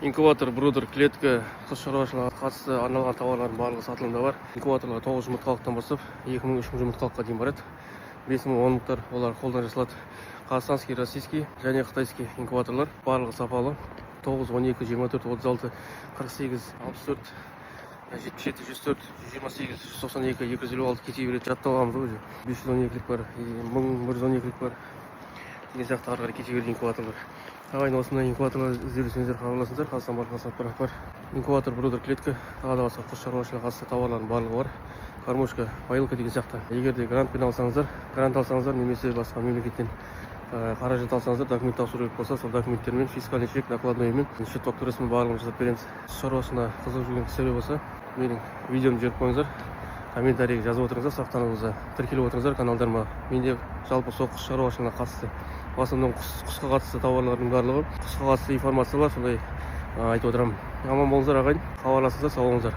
Инкубатор, брудер, клетка, құс шаруашылығына қатысты арналған тауарлардың барлығы сатылымда бар. Инкубаторлар 9 жұмыртқалықтан бастап 2000-3000 жұмыртқалыққа дейін барады. 5000 онлықтар, олар қолдан жасалады. Қазақстанский, российский және қытайский инкубаторлар барлығы сапалы. 9, 12, 24, 36, 48, 64, 77, 104, 128, 192, 256 кете береді. Жатталғамыз өзі. 512-лік бар, 1112-лік бар. Деген сияқты ары қарай кете береді инкубаторлар. Ағайын осындай инкубаторлар іздеулесеңіздер хабарласыңыздар. Қазақстан маркасына бар. Инкубатор, брудер, клетка, тағы да басқа құс шаруашылығына қатысты тауарлардың барлығы бар. Кормушка, поилка деген сияқты. Егер де грантпен алсаңыздар, немесе басқа мемлекеттен қаражат алсаңыздар, документ тапсыру керек болса, сол документтермен, фискальный чек, накладноймен, счет фактурасымен барлығын жасап береміз. Шаруашылығына қызығып жүрген кісілер болса, менің видеомды жіберіп қойыңыздар. Комментарийге жазып отырыңыздар, сақтаныңыздар, тіркеліп отырыңыздар каналдарыма. Менде жалпы сол құс шаруашылығына қатысты, басымның құсқа қатысты тауарлардың барлығы, құсқа қатысты информация бар, сондай айтып отырамын. Аман болыңыздар ағайын, хабарласыңыздар, сау болыңыздар.